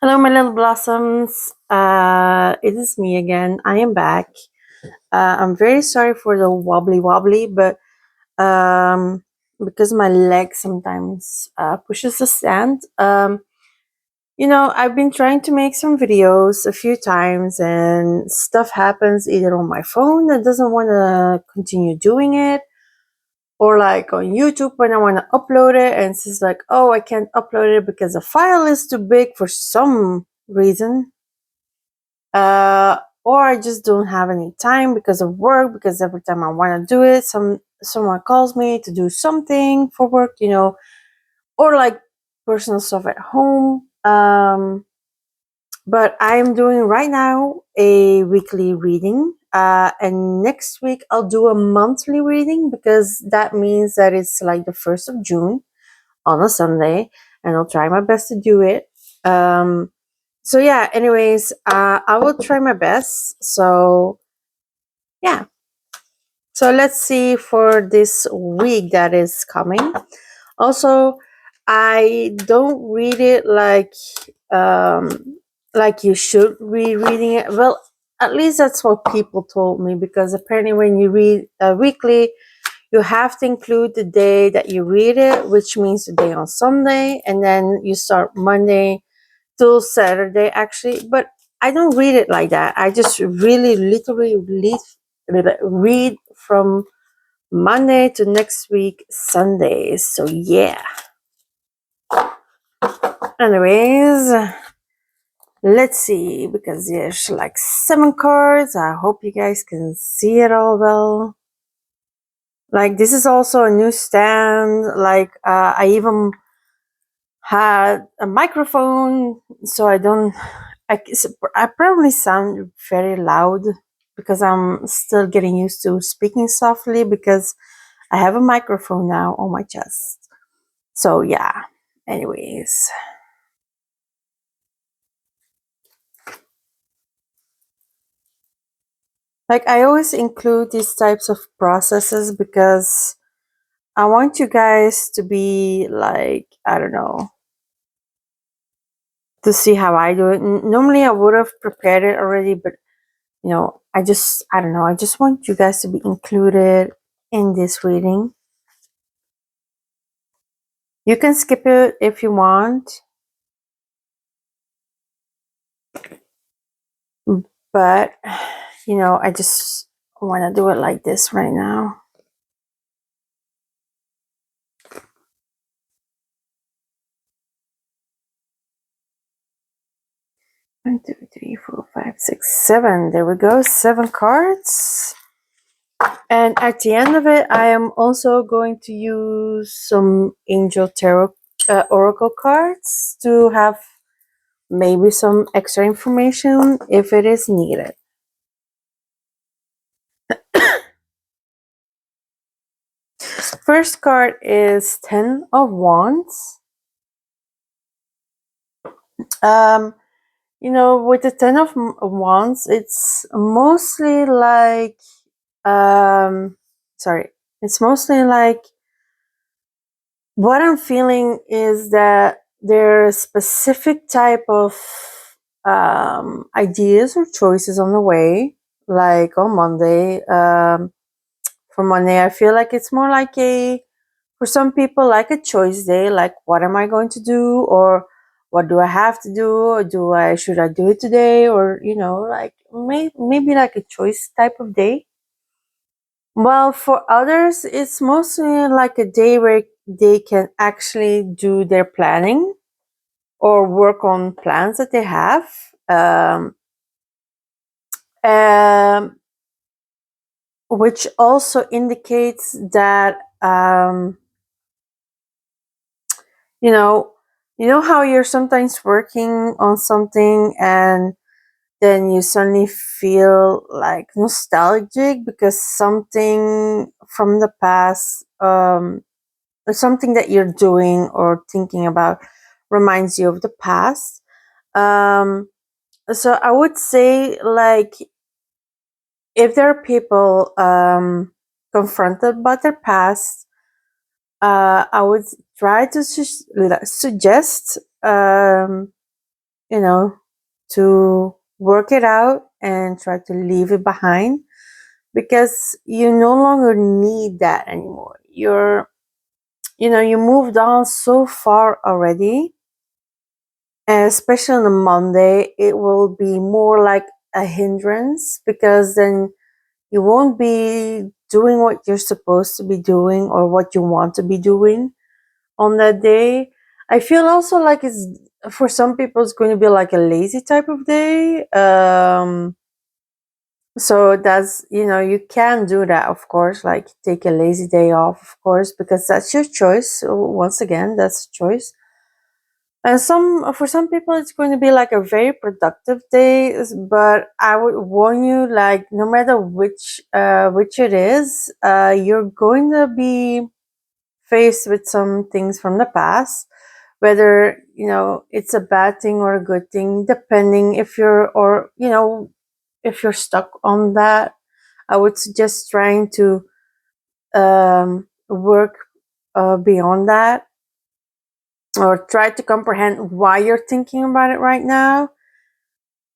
Hello, my little blossoms. It is me again. I am back. I'm very sorry for the wobbly wobbly, but um, because my leg sometimes pushes the stand. I've been trying to make some videos a few times, and stuff happens either on my phone that doesn't want to continue doing it, or like on YouTube when I want to upload it, and it's just like, oh, I can't upload it because the file is too big for some reason. Or I just don't have any time because of work. Because every time I want to do it, someone calls me to do something for work, or like personal stuff at home. But I'm doing right now a weekly reading, and next week I'll do a monthly reading because that means that it's like the 1st of June on a Sunday, and I'll try my best to do it. So yeah, anyways, I will try my best. So yeah, so let's see for this week that is coming. Also, I don't read it like you should be reading it. Well, at least that's what people told me, because apparently when you read weekly, you have to include the day that you read it, which means the day on Sunday, and then you start Monday till Saturday actually. But I don't read it like that. I just really literally read from Monday to next week Sunday. So yeah. Anyways, let's see, because there's like 7 cards. I hope you guys can see it all well. Like, this is also a new stand. Like, I even had a microphone, so I probably sound very loud because I'm still getting used to speaking softly, because I have a microphone now on my chest. So yeah, anyways. Like, I always include these types of processes because I want you guys to be like, I don't know, to see how I do it. Normally I would have prepared it already, but I don't know, I just want you guys to be included in this reading. You can skip it if you want, but I just want to do it like this right now. One, two, three, four, five, six, seven. There we go. 7 cards. And at the end of it, I am also going to use some Angel Tarot Oracle cards to have maybe some extra information if it is needed. First card is 10 of Wands. Um, with the 10 of Wands, it's mostly like, sorry, it's mostly like, what I'm feeling is that there are specific type of ideas or choices on the way, like on Monday. For Monday, I feel like it's more like for some people, like a choice day, like what am I going to do, or what do I have to do, or should I do it today, or like maybe like a choice type of day. Well, for others, it's mostly like a day where they can actually do their planning or work on plans that they have. Um, which also indicates that, you know, how you're sometimes working on something and then you suddenly feel like nostalgic because something from the past, or something that you're doing or thinking about reminds you of the past. Um, so I would say, like, if there are people confronted by their past, I would try to suggest you know, to work it out and try to leave it behind, because you no longer need that anymore. You moved on so far already. And especially on a Monday, it will be more like a hindrance, because then you won't be doing what you're supposed to be doing or what you want to be doing on that day. I feel also like it's, for some people, it's going to be like a lazy type of day. So that's, you can do that, of course, like take a lazy day off, of course, because that's your choice. So once again, that's a choice. And for some people, it's going to be like a very productive day. But I would warn you, like, no matter which it is, you're going to be faced with some things from the past, whether it's a bad thing or a good thing, depending if you're stuck on that. I would suggest trying to work beyond that, or try to comprehend why you're thinking about it right now,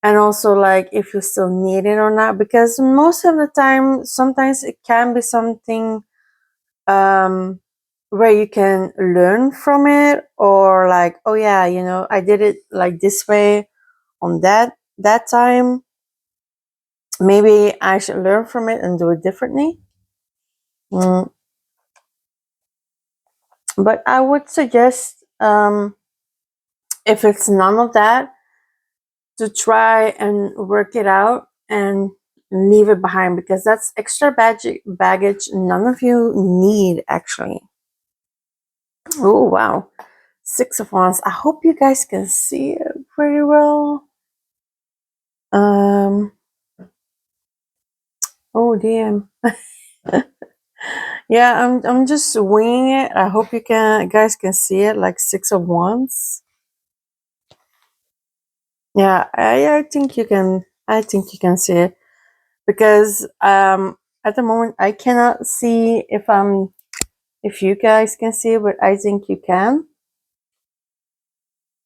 and also like if you still need it or not, because most of the time, sometimes it can be something um, where you can learn from it, or like, oh yeah, I did it like this way on that time, maybe I should learn from it and do it differently. Mm, but I would suggest, if it's none of that, to try and work it out and leave it behind, because that's extra baggage none of you need, actually. Oh, wow. Six of Wands. I hope you guys can see it pretty well. Um. Oh, damn. Yeah, I'm just winging it. I hope guys can see it, like Six of Wands. Yeah, I think you can. I think you can see it, because at the moment I cannot see if you guys can see it, but I think you can.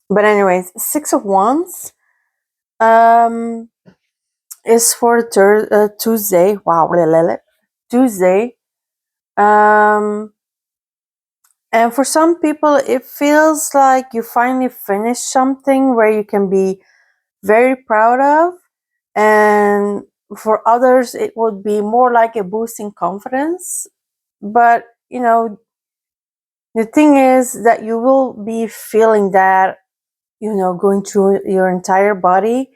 But anyways, Six of Wands um is for Tuesday. Wow, Tuesday. Um, and for some people, it feels like you finally finished something where you can be very proud of, and for others, it would be more like a boost in confidence. But the thing is that you will be feeling that, going through your entire body,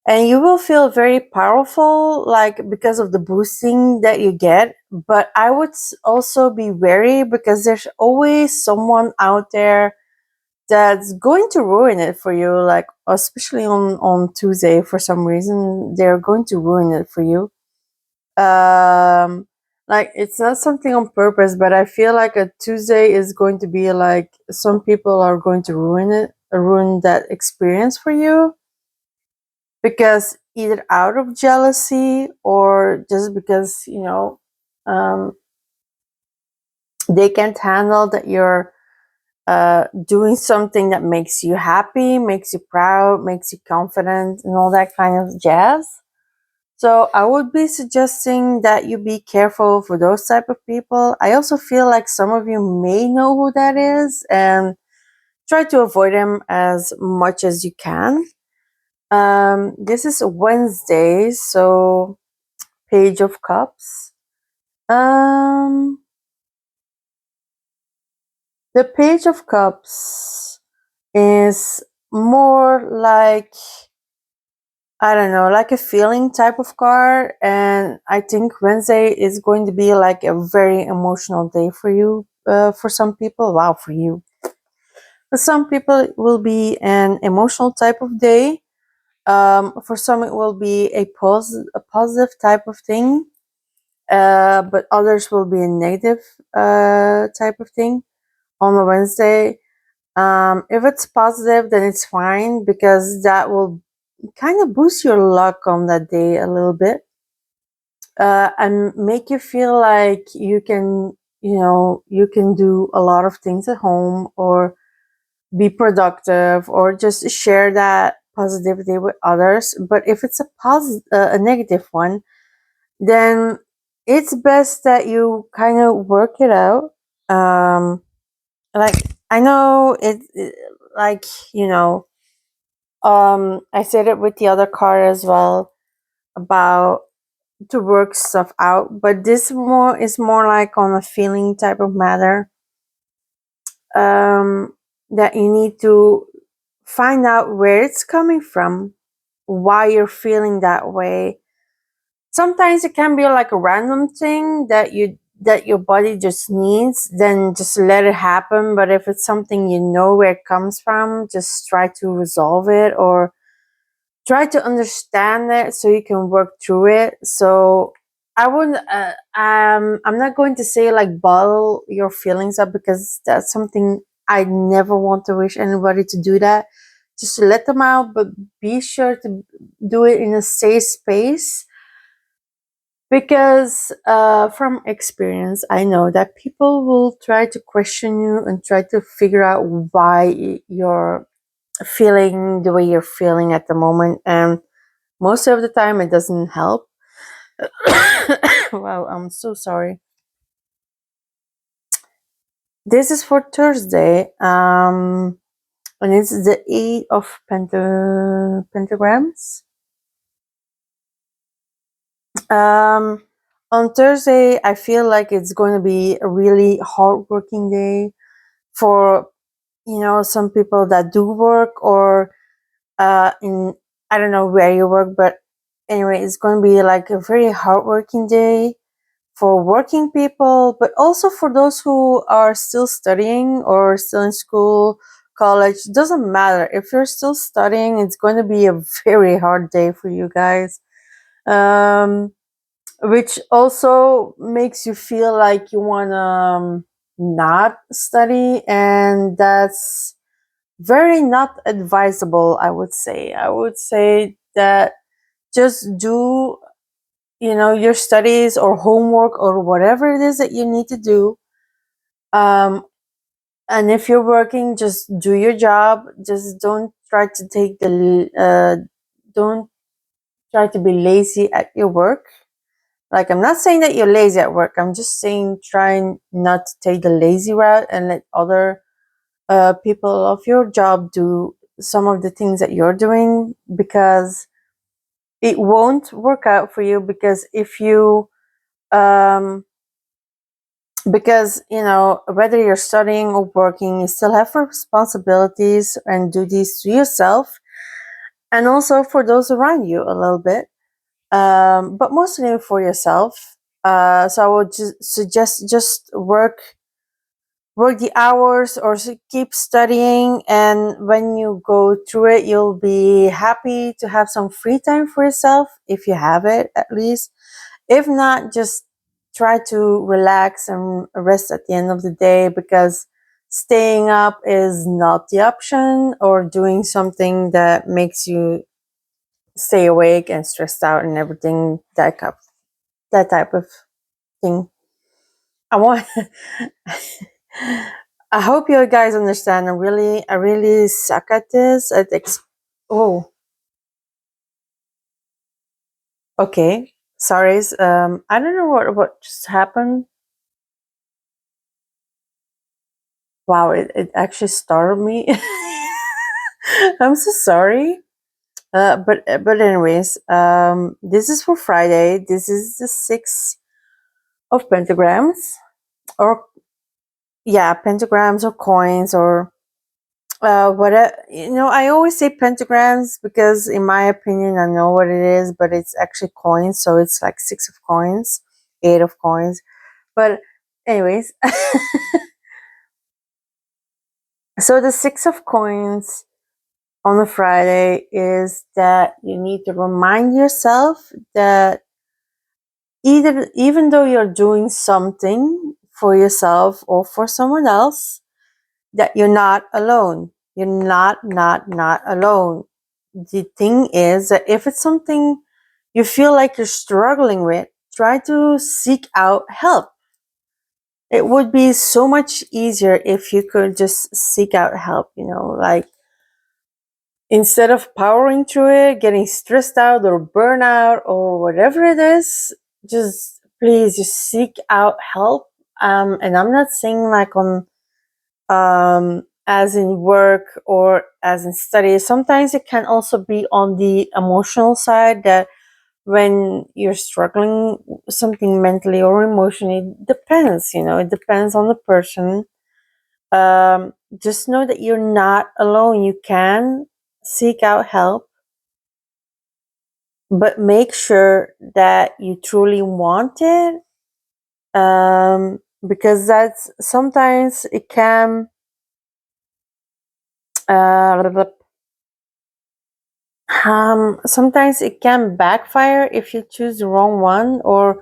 and you will feel very powerful, like because of the boosting that you get. But I would also be wary, because there's always someone out there that's going to ruin it for you, like especially on Tuesday. For some reason, they're going to ruin it for you. Like, it's not something on purpose, but I feel like a Tuesday is going to be like, some people are going to ruin that experience for you, because either out of jealousy, or just because um, they can't handle that you're doing something that makes you happy, makes you proud, makes you confident, and all that kind of jazz. So I would be suggesting that you be careful for those type of people. I also feel like some of you may know who that is, and try to avoid them as much as you can. This is Wednesday, so Page of Cups. Um, the Page of Cups is more like, I don't know, like a feeling type of card. And I think Wednesday is going to be like a very emotional day for you. For some people, wow, for you. For some people, it will be an emotional type of day. For some, it will be a positive type of thing. But others will be a negative type of thing on a Wednesday. If it's positive, then it's fine, because that will kind of boost your luck on that day a little bit, and make you feel like you can do a lot of things at home, or be productive or just share that positivity with others. But if it's a negative one, then it's best that you kind of work it out. Um, like I know like you know, I said it with the other card as well about to work stuff out, but this more is more like on a feeling type of matter. Um, that you need to find out where it's coming from, why you're feeling that way. Sometimes it can be like a random thing that your body just needs, then just let it happen. But if it's something you know where it comes from, just try to resolve it or try to understand it so you can work through it. So I wouldn't I'm not going to say like bottle your feelings up, because that's something I never want to wish anybody to do. That just let them out, but be sure to do it in a safe space, because from experience I know that people will try to question you and try to figure out why you're feeling the way you're feeling at the moment, and most of the time it doesn't help. Wow, I'm so sorry. This is for Thursday, and it's the eight of pentagrams. um on Thursday I feel like it's going to be a really hard working day for some people that do work, or in I don't know where you work, but anyway, it's going to be like a very hard working day for working people, but also for those who are still studying or still in school, college. Doesn't matter. If you're still studying, it's going to be a very hard day for you guys. Um, which also makes you feel like you want to not study, and that's very not advisable. I would say that just do your studies or homework or whatever it is that you need to do. um and if you're working, just do your job. Just don't try to be lazy at your work. Like, I'm not saying that you're lazy at work, I'm just saying try not to take the lazy route and let other people of your job do some of the things that you're doing, because it won't work out for you. Because if you um whether you're studying or working, you still have responsibilities and duties to yourself, and also for those around you a little bit, but mostly for yourself. So I would just suggest just work the hours, or keep studying, and when you go through it, you'll be happy to have some free time for yourself, if you have it at least. If not, just try to relax and rest at the end of the day, because staying up is not the option, or doing something that makes you stay awake and stressed out and everything, that type of thing. I want I hope you guys understand. I really suck at this. Oh, okay. Sorry. I don't know what just happened. Wow, it actually startled me. I'm so sorry. But anyways, this is for Friday. This is the six of pentagrams, or yeah, pentagrams or coins, or what I always say pentagrams because in my opinion I know what it is, but it's actually coins, so it's like six of coins, eight of coins. But anyways, so the six of coins on a Friday is that you need to remind yourself that even though you're doing something for yourself or for someone else, that you're not alone. You're not alone. The thing is that if it's something you feel like you're struggling with, try to seek out help. it would be so much easier if you could just seek out help, like instead of powering through it, getting stressed out or burnout or whatever it is, just please just seek out help. And I'm not saying like on as in work or as in studies. Sometimes it can also be on the emotional side, that when you're struggling with something mentally or emotionally, it depends, it depends on the person. Just know that you're not alone. You can seek out help, but make sure that you truly want it. Because that's sometimes it can uh, sometimes it can backfire if you choose the wrong one, or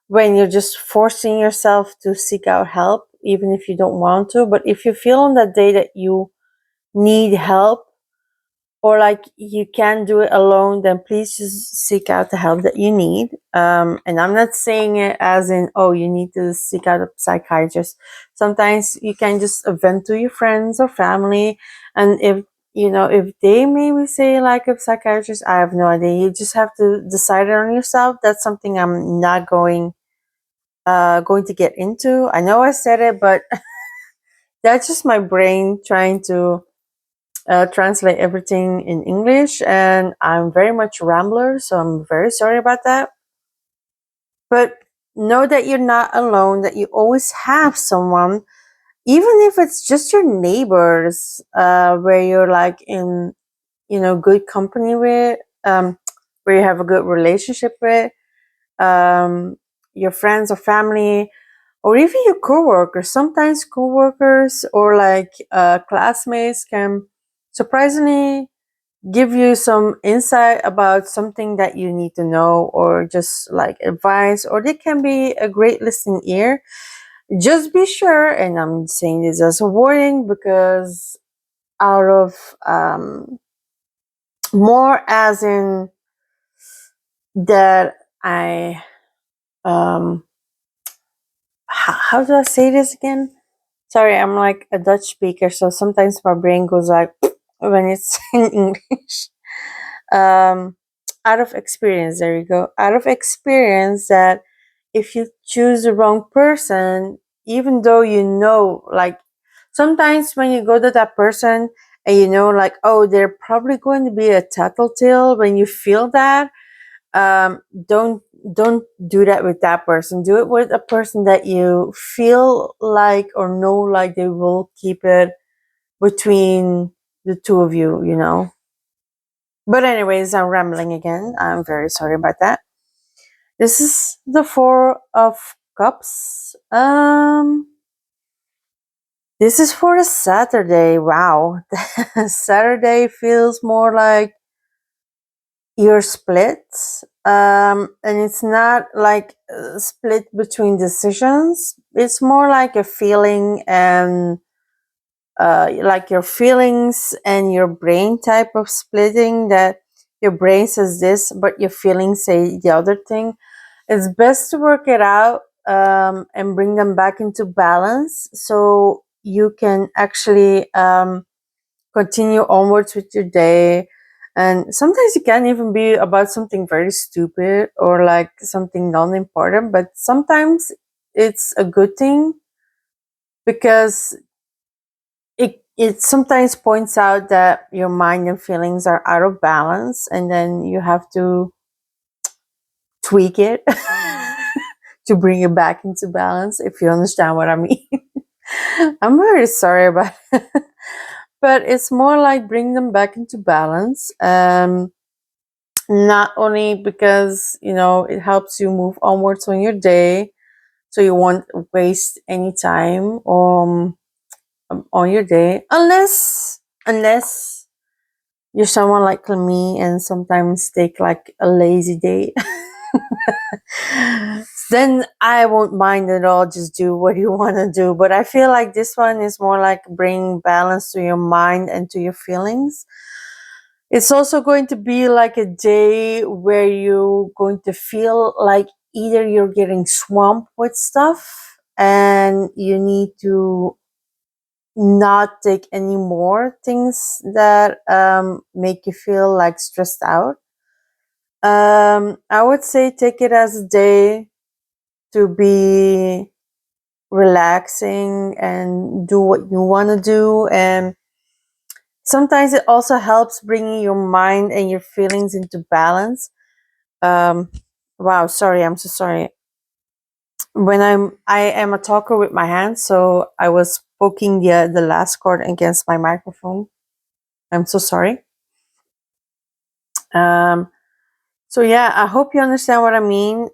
when you're just forcing yourself to seek out help even if you don't want to. But if you feel on that day that you need help, or like you can't do it alone, then please just seek out the help that you need. And I'm not saying it as in, oh, you need to seek out a psychiatrist. Sometimes you can just vent to your friends or family, and if they maybe say like a psychiatrist, I have no idea. You just have to decide it on yourself. That's something I'm not going to get into. I know I said it, but that's just my brain trying to translate everything in English, and I'm very much a rambler, so I'm very sorry about that. But know that you're not alone, that you always have someone, even if it's just your neighbors, where you're like in, good company with, where you have a good relationship with, your friends or family, or even your coworkers. Sometimes coworkers or like classmates can surprisingly give you some insight about something that you need to know, or just like advice, or they can be a great listening ear. Just be sure, and I'm saying this as a warning, because out of more as in that I um how do I say this again? Sorry, I'm like a Dutch speaker, so sometimes my brain goes like when it's in English. um Out of experience, there you go, out of experience, that if you choose the wrong person, even though like sometimes when you go to that person and like, oh, they're probably going to be a tattletale, when you feel that, um don't don't do that with that person. Do it with a person that you feel like or know like they will keep it between the two of you. But anyways, I'm rambling again. I'm very sorry about that. This is the Four of Cups. This is for the Saturday. Wow. Saturday feels more like you're split. And it's not like split between decisions. It's more like a feeling, and like your feelings and your brain type of splitting, that your brain says this, but your feelings say the other thing. It's best to work it out, and bring them back into balance, so you can actually continue onwards with your day. And sometimes it can even be about something very stupid or like something non-important, but sometimes it's a good thing, because it sometimes points out that your mind and feelings are out of balance, and then you have to tweak it to bring it back into balance, if you understand what I mean. I'm very sorry about it. But it's more like bring them back into balance. Not only because, it helps you move onwards on your day, so you won't waste any time on your day, unless you're someone like me and sometimes take like a lazy day. Then I won't mind at all. Just do what you want to do. But I feel like this one is more like bring balance to your mind and to your feelings. It's also going to be like a day where you're going to feel like either you're getting swamped with stuff, and you need to not take any more things that make you feel like stressed out. I would say take it as a day to be relaxing and do what you want to do. And sometimes it also helps bringing your mind and your feelings into balance. Um, wow, sorry, I'm so sorry. I am a talker with my hands, so I was poking the last cord against my microphone. I'm so sorry. Um, so yeah, I hope you understand what I mean.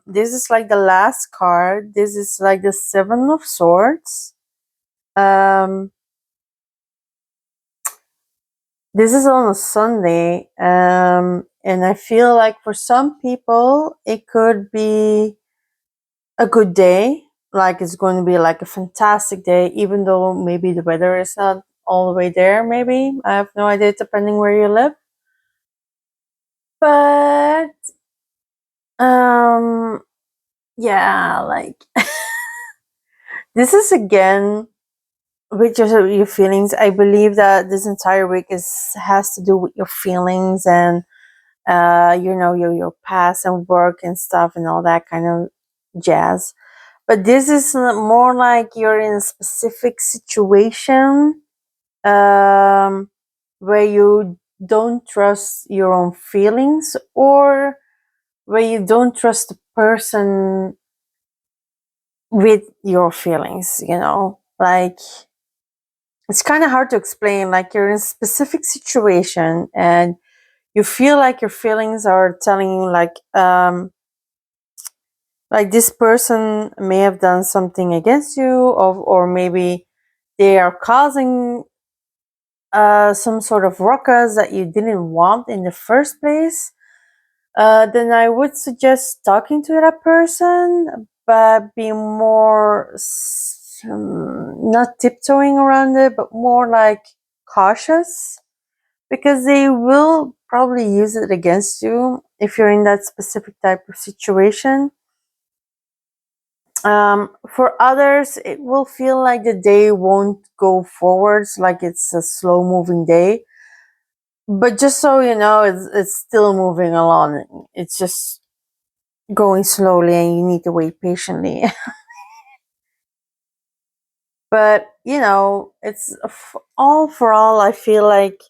This is like the last card. This is like the Seven of Swords. Um, this is on a Sunday, and I feel like for some people it could be a good day. Like it's going to be like a fantastic day, even though maybe the weather is not all the way there. Maybe I have no idea, depending where you live. But um, yeah, like this is again with your feelings. I believe that this entire week is has to do with your feelings and your past and work and stuff and all that kind of jazz. But this is more like you're in a specific situation um, where you don't trust your own feelings, or where you don't trust the person with your feelings, like it's kind of hard to explain. Like you're in a specific situation and you feel like your feelings are telling you like this person may have done something against you, or maybe they are causing some sort of ruckus that you didn't want in the first place. Then I would suggest talking to that person, but be more not tiptoeing around it, but more like cautious, because they will probably use it against you if you're in that specific type of situation. For others, it will feel like the day won't go forwards, like it's a slow moving day. But just so you know, it's still moving along. It's just going slowly, and you need to wait patiently. But it's all for all. I feel like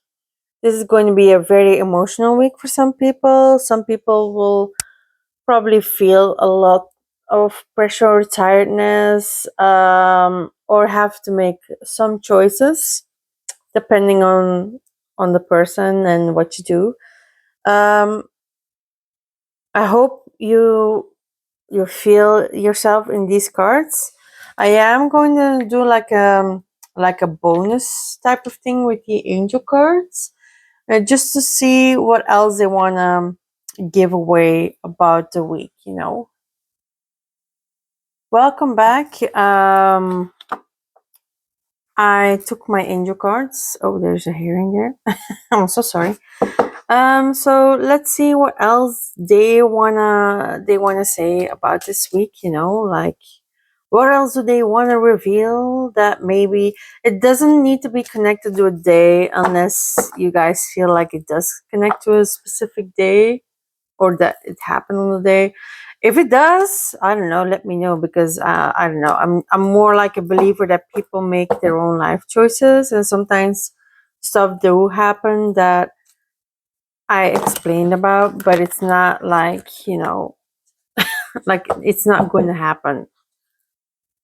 this is going to be a very emotional week for some people. Some people will probably feel a lot of pressure or tiredness, or have to make some choices depending on the person and what you do. um, I hope you feel yourself in these cards. I am going to do like a bonus type of thing with the angel cards, just to see what else they want to give away about the week. Welcome back. I took my angel cards. Oh, there's a hearing there. I'm so sorry. So let's see what else they wanna say about this week. Like what else do they want to reveal that maybe it doesn't need to be connected to a day, unless you guys feel like it does connect to a specific day, or that it happened on the day. If it does, I don't know, let me know, because I don't know, I'm more like a believer that people make their own life choices, and sometimes stuff do happen that I explained about, but it's not like, like it's not going to happen.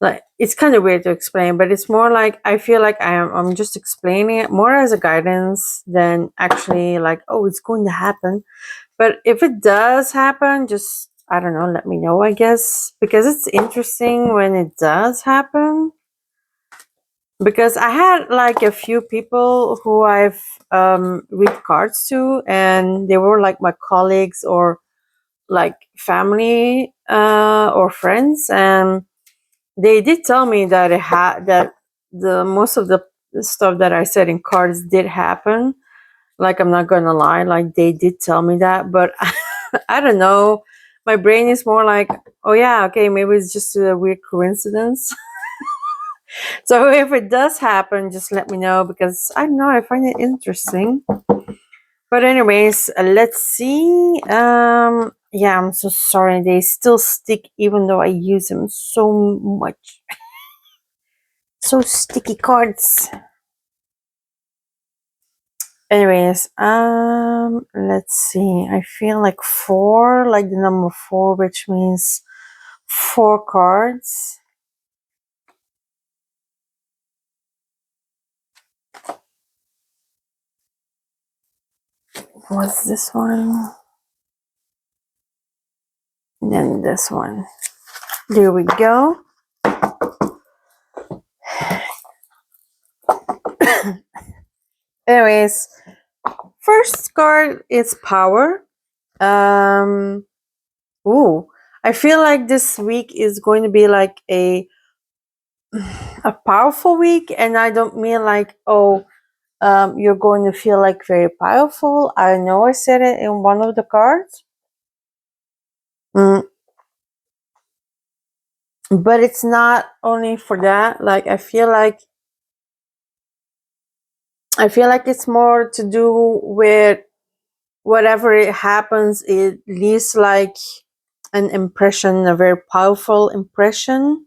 Like it's kind of weird to explain, but it's more like I feel like I'm just explaining it more as a guidance than actually like, oh, it's going to happen. But if it does happen, just I don't know, let me know, I guess, because it's interesting when it does happen. Because I had like a few people who I've read cards to, and they were like my colleagues or like family or friends, and they did tell me that it had that the most of the stuff that I said in cards did happen. Like I'm not gonna lie, like they did tell me that, but I don't know. my brain is more like, oh yeah, okay, maybe it's just a weird coincidence. So if it does happen, just let me know, because I don't know, I find it interesting. But anyways, let's see. Yeah, I'm so sorry. They still stick even though I use them so much. So sticky cards. Anyways, let's see. I feel like four, like the number four, which means four cards. What's this one? And then this one. There we go. Anyways, first card is power. Um, ooh, I feel like this week is going to be like a powerful week, and I don't mean like, oh, you're going to feel like very powerful. I know I said it in one of the cards. But it's not only for that. Like I feel like it's more to do with whatever it happens, it leaves like an impression, a very powerful impression.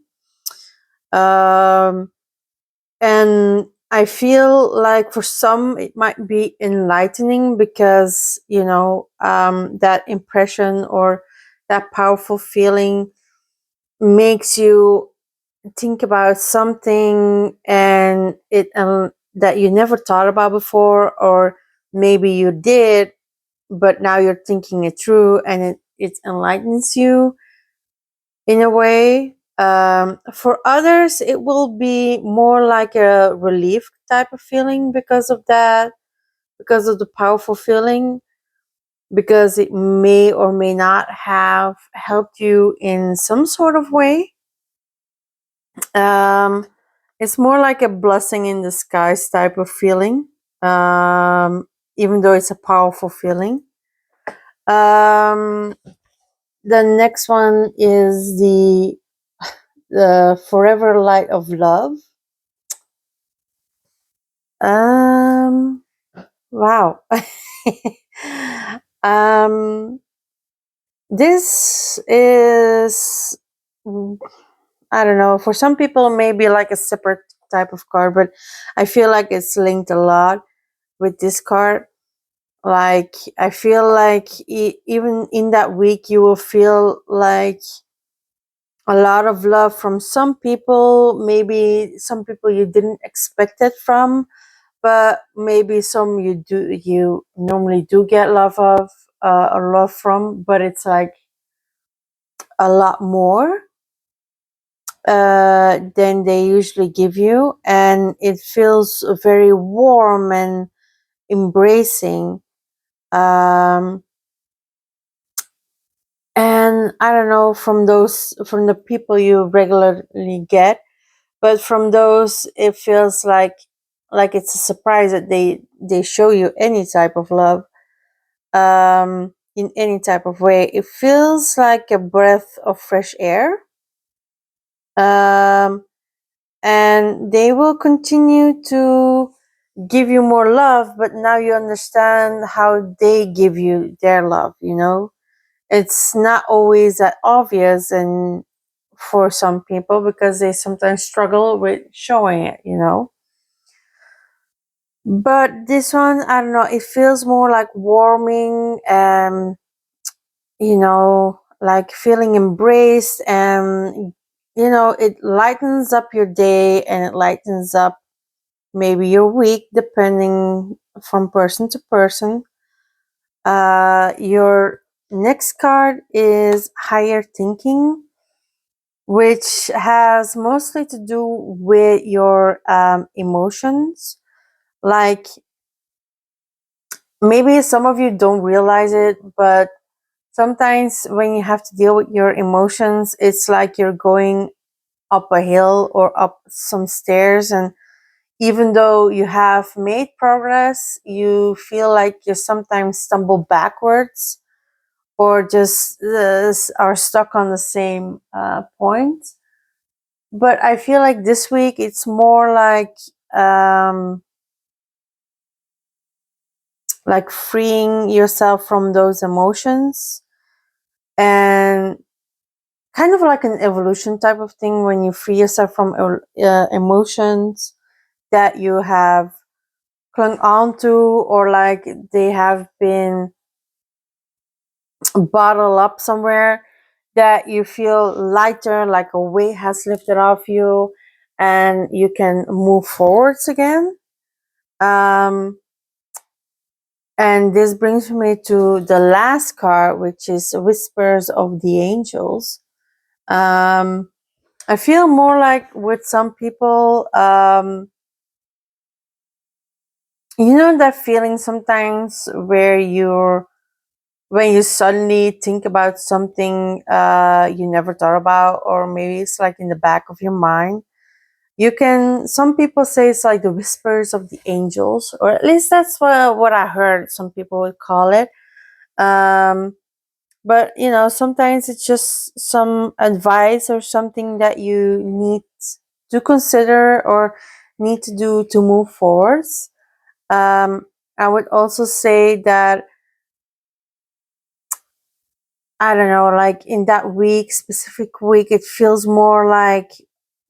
Um and I feel like for some it might be enlightening, because that impression or that powerful feeling makes you think about something, and it that you never thought about before, or maybe you did, but now you're thinking it through, and it enlightens you in a way. For others it will be more like a relief type of feeling, because of that, because of the powerful feeling, because it may or may not have helped you in some sort of way. um, it's more like a blessing in disguise type of feeling, even though it's a powerful feeling. um, the next one is the forever light of love. Um, wow. um, this is, I don't know, for some people maybe like a separate type of card, but I feel like it's linked a lot with this card. Like I feel like even in that week you will feel like a lot of love from some people, maybe some people you didn't expect it from, but maybe some you normally do get love of, or love from, but it's like a lot more than they usually give you, and it feels very warm and embracing. um and I don't know, from the people you regularly get, but from those it feels like it's a surprise that they show you any type of love, in any type of way. It feels like a breath of fresh air. um and they will continue to give you more love, but now you understand how they give you their love. It's not always that obvious, and for some people, because they sometimes struggle with showing it. But this one, I don't know, it feels more like warming, and like feeling embraced, and it lightens up your day, and it lightens up maybe your week, depending from person to person. Your next card is higher thinking, which has mostly to do with your emotions. Like maybe some of you don't realize it, but sometimes when you have to deal with your emotions, it's like you're going up a hill or up some stairs, and even though you have made progress, you feel like you sometimes stumble backwards, or just are stuck on the same point. But I feel like this week it's more um, like freeing yourself from those emotions, and kind of like an evolution type of thing when you free yourself from emotions that you have clung on to, or like they have been bottled up somewhere, that you feel lighter, like a weight has lifted off you, and you can move forwards again. um, and this brings me to the last card, which is Whispers of the Angels. um, I feel more like with some people, you know that feeling sometimes where you're when you suddenly think about something you never thought about, or maybe it's like in the back of your mind. Some people say it's like the whispers of the angels, or at least that's what I heard some people would call it. um, but sometimes it's just some advice or something that you need to consider or need to do to move forwards. um, I would also say that, I don't know, like in that specific week, it feels more like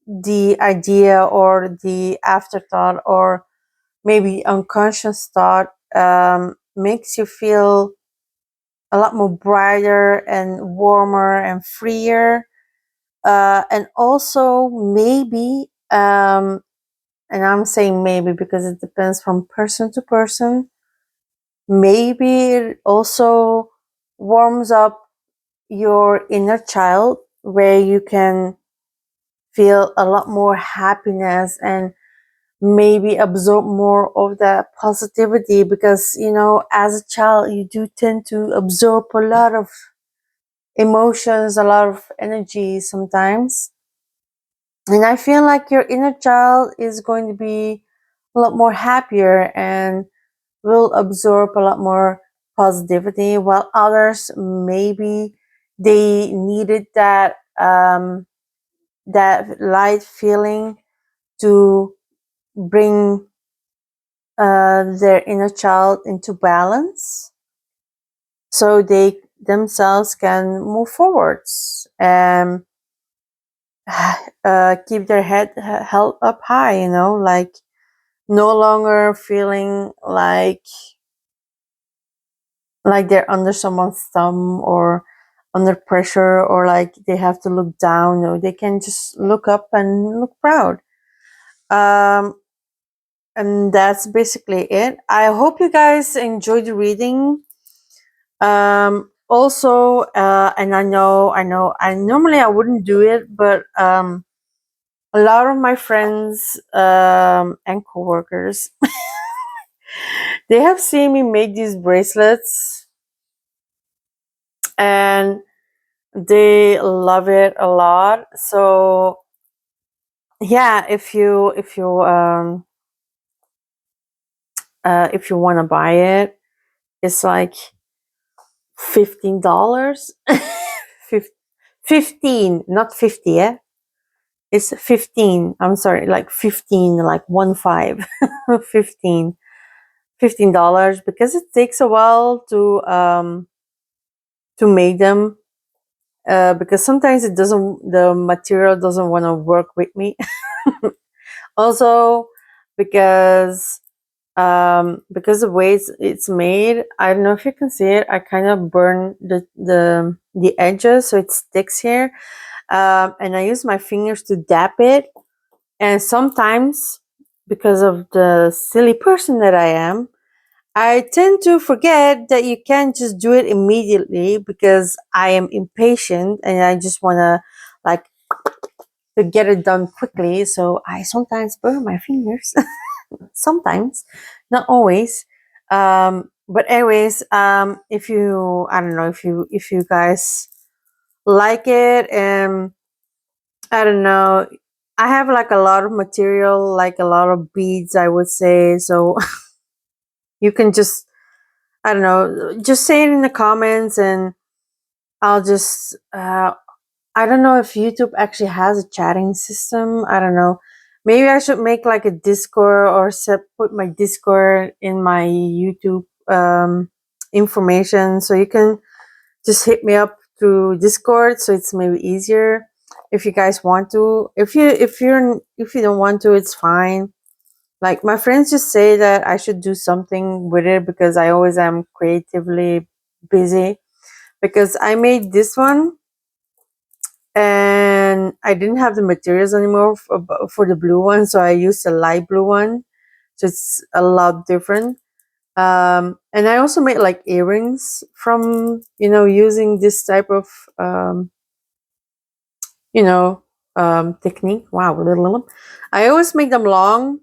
the idea or the afterthought, or maybe unconscious thought, makes you feel a lot more brighter and warmer and freer. And also, maybe, and I'm saying maybe because it depends from person to person, maybe it also warms up your inner child, where you can feel a lot more happiness and maybe absorb more of that positivity, because as a child you do tend to absorb a lot of emotions, a lot of energy sometimes. And I feel like your inner child is going to be a lot more happier and will absorb a lot more positivity, while others, maybe they needed that light feeling to bring their inner child into balance, so they themselves can move forwards and keep their head held up high, like no longer feeling like they're under someone's thumb, or under pressure, or like they have to look down. No, they can just look up and look proud. um and that's basically it. I hope you guys enjoyed the reading. Also, and I know I normally I wouldn't do it, but a lot of my friends and coworkers, they have seen me make these bracelets, and they love it a lot. So yeah, if you want to buy it, it's like $15. 15, not 50, yeah. It's 15. I'm sorry, like 15, like 1 5. 15. $15, because it takes a while to make them, because sometimes the material doesn't want to work with me. Also, because because the way it's made, I don't know if you can see it, I kind of burn the edges so it sticks here. And I use my fingers to dap it, and sometimes, because of the silly person that I am, I tend to forget that you can't just do it immediately, because I am impatient and I just want like to get it done quickly. So I sometimes burn my fingers. Sometimes, not always. But anyways, if you, I don't know, if you guys like it, and I don't know, I have like a lot of material, like a lot of beads, I would say. So you can just, I don't know, just say it in the comments, and I'll just I don't know if YouTube actually has a chatting system. I don't know. Maybe I should make like a Discord or put my Discord in my YouTube information, so you can just hit me up through Discord. So it's maybe easier if you guys want to. If you don't want to, it's fine. Like my friends just say that I should do something with it because I always am creatively busy. Because I made this one and I didn't have the materials anymore for the blue one, so I used a light blue one, so it's a lot different. And I also made like earrings from using this type of um, you know technique. Wow, little. I always make them long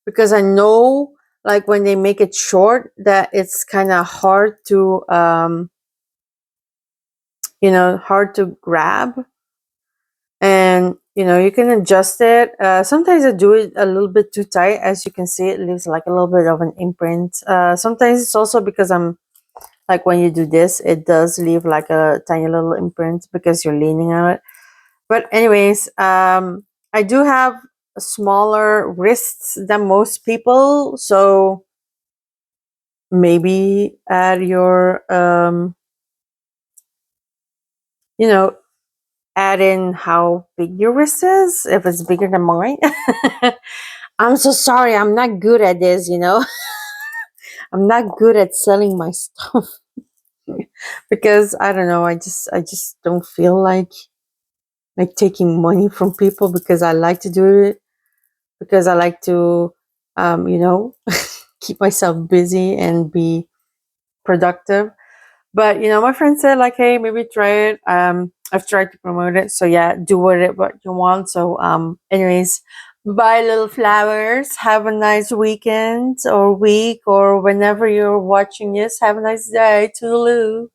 because I know like when they make it short that it's kind of hard to hard to grab, and you can adjust it. Sometimes I do it a little bit too tight. As you can see, it leaves like a little bit of an imprint. Sometimes it's also because I'm like, when you do this, it does leave like a tiny little imprint because you're leaning on it. But anyways, I do have smaller wrists than most people, so maybe add your you know add in how big your wrist is if it's bigger than mine. I'm so sorry. I'm not good at this. I'm not good at selling my stuff because I don't know. I just don't feel like taking money from people because I like to do it because I like to, you know, keep myself busy and be productive. But my friend said like, hey, maybe try it. I've tried to promote it, so yeah, do with it what you want. So anyways, bye little flowers. Have a nice weekend or week or whenever you're watching this. Have a nice day. Toodaloo.